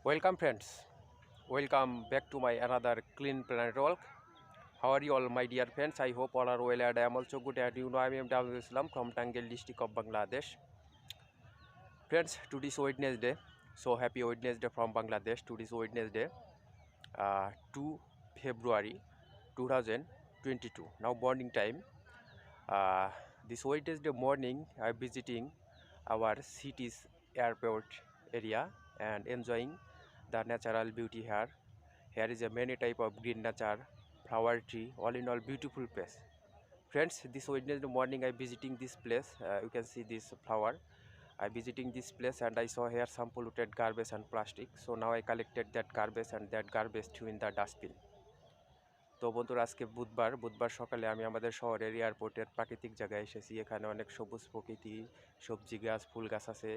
Welcome friends, welcome back to my another Clean Planet walk. How are you all my dear friends? I hope all are well and I am also good, and you know I am Islam from Tangail district of Bangladesh. Friends, today's Wednesday, so happy Wednesday from Bangladesh. Today's Wednesday, 2 February 2022. Now morning time. This Wednesday morning I am visiting our city's airport area and enjoying the natural beauty here. Here is a many type of green nature, flower tree, all in all beautiful place. Friends, this Wednesday morning I visiting this place. You can see this flower. I visiting this place and I saw here some polluted garbage and plastic. So now I collected that garbage and that garbage threw in the dustbin. তো বন্ধুরা, আজকে বুধবার সকালে আমি আমাদের শহরের এয়ারপোর্টের প্রাকৃতিক জায়গায় এসেছি। এখানে অনেক সবুজ প্রকৃতি, সবজি গাছ, ফুল গাছ আছে।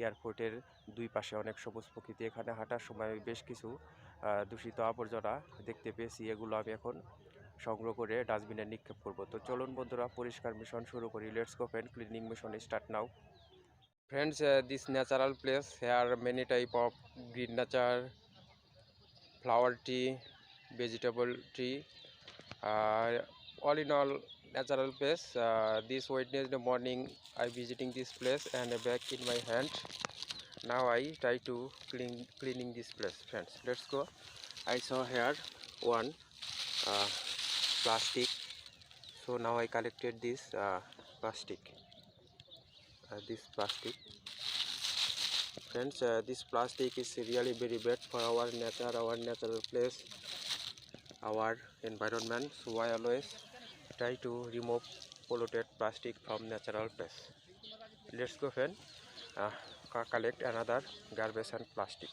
এয়ারপোর্টের দুই পাশে অনেক সবুজ প্রকৃতি। এখানে হাঁটার সময় বেশ কিছু দূষিত আবর্জনা দেখতে পেয়েছি। এগুলো আমি এখন সংগ্রহ করে ডাস্টবিনে নিক্ষেপ করব। তো চলুন বন্ধুরা, পরিষ্কার মিশন শুরু করি। Let's go friend, cleaning mission start now. Friends, this natural place, here many type of green nature, flower tree, vegetable tree, all in all natural place. This Wednesday morning I visiting this place and a bag in my hand. Now I try to cleaning this place. Friends, let's go. I saw here one plastic, so now I collected this plastic. Friends, this plastic is really very bad for our nature, our natural place, our environment. So I always try to remove polluted plastic from natural place. Let's go friend, collect another garbage and plastic.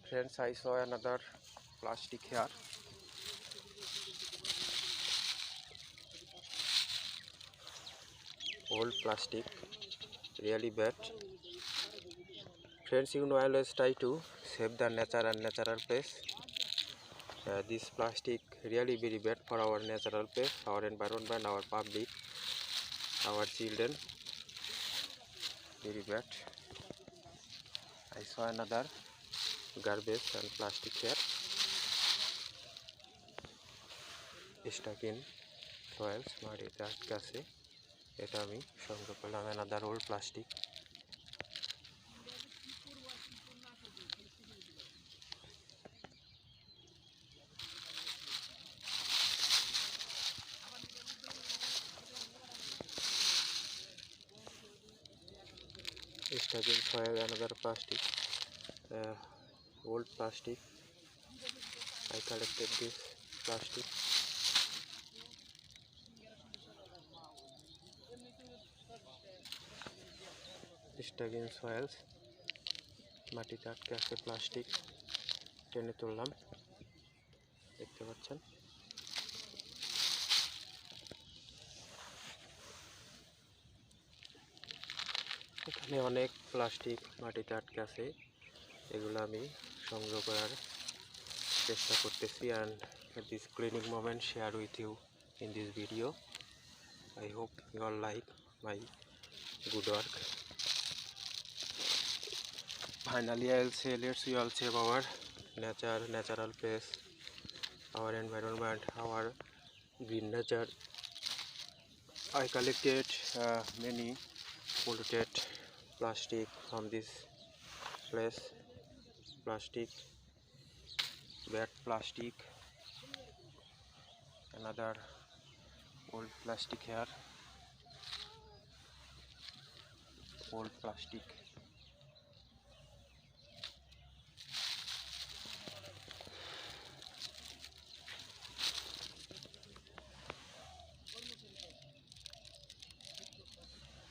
Friends, I saw another plastic here. Old plastic, really bad. Friends, you know I always try to save the nature and natural place. This plastic really very bad for our natural place, our environment, our public, our children. Very bad. I saw another garbage and plastic here. Stuck in soils, মাটিতে আটকে আছে। এটা আমি সংগ্রহ করলাম, another old plastic. Stuck in soil, another plastic, old plastic. I collected this plastic. Stuck in soils, মাটিতে আটকে আছে প্লাস্টিক, টেনে তুললাম, দেখতে পাচ্ছেন। এখানে অনেক প্লাস্টিক মাটিতে আটকে আছে, এগুলো আমি সংগ্রহ করার চেষ্টা করতেছি and this cleaning moment share with you in this video. I hope you all like my good work. Finally I will say, let's we all save our nature, natural place, our environment, our green nature. I collected many polluted plastic from this place. Plastic, bad plastic, another old plastic here, old plastic.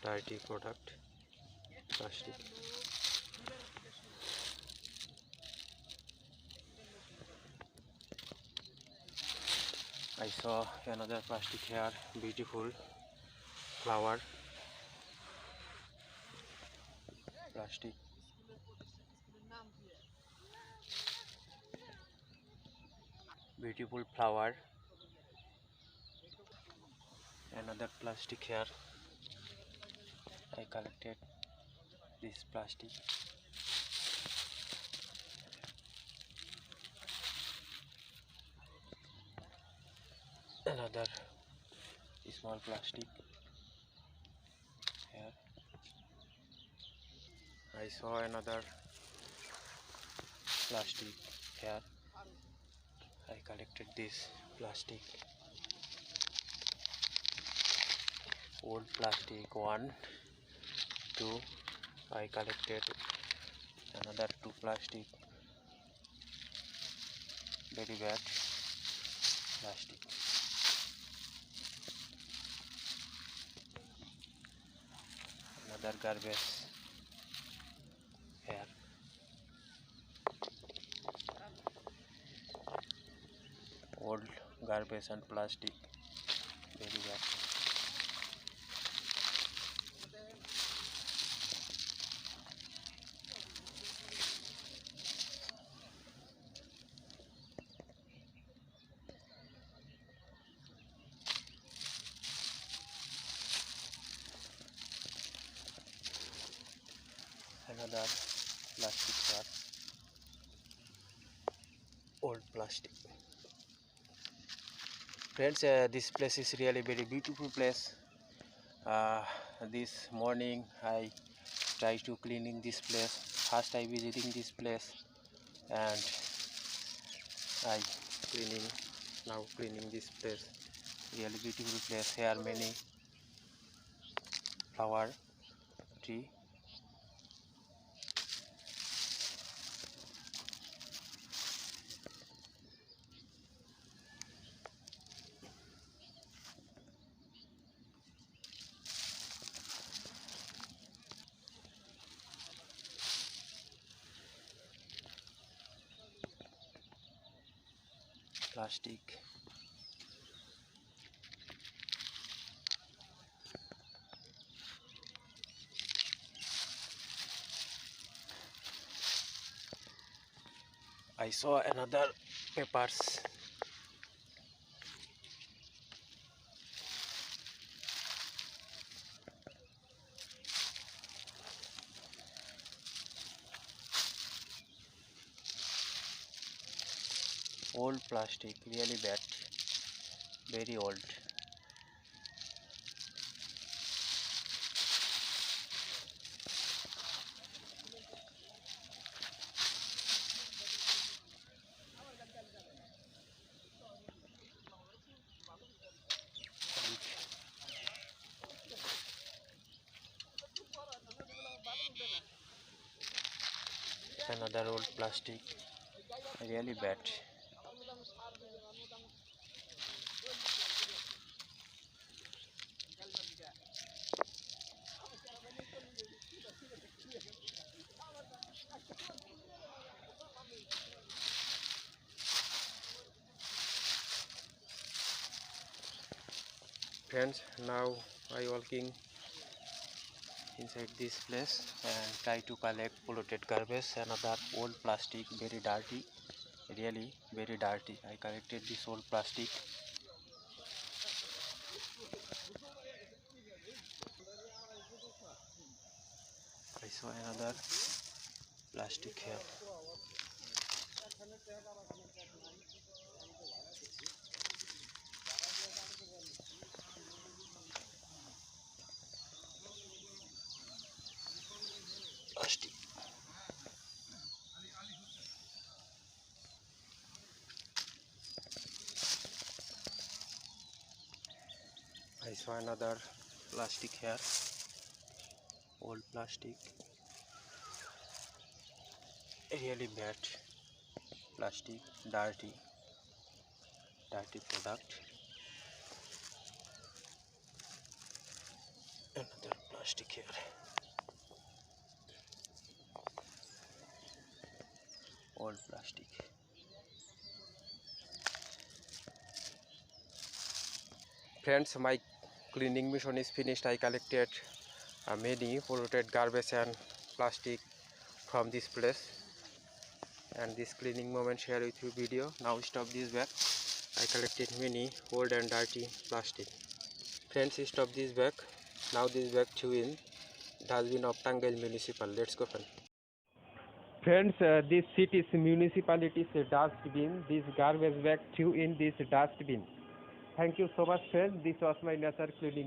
Dirty product, plastic. I saw another plastic here, beautiful flower, plastic. Beautiful flower, another plastic here. I collected this plastic. Another small plastic here. I saw another plastic here. I collected this plastic, old plastic, 1, 2. I collected another 2 plastic, very bad plastic. Another garbage here. Old garbage and plastic, very bad. Another plastic jar, old plastic. Friends, this place is really very beautiful place. This morning I try to cleaning this place. First I visiting this place and I cleaning this place. Really beautiful place. Here many flower tree. Plastic. I saw another papers. Old plastic, really bad, very old. Another old plastic, really bad. Friends, now I walking inside this place and try to collect polluted garbage. Another old plastic, very dirty, really very dirty. I collected this old plastic. I saw another plastic here. Plastic. I saw another plastic here, old plastic, really bad plastic, dirty product. Another plastic here, old plastic. Friends, my cleaning mission is finished. I collected many polluted garbage and plastic from this place, and this cleaning moment share with you video. Now stop this bag. I collected many old and dirty plastic. Friends, stop this bag. Now this bag threw in dustbin of Tangail municipal. Let's go, friend. Friends, this city's municipality's dustbin. This garbage bag threw in this dustbin. Thank you so much, friend. This was my nature cleaning.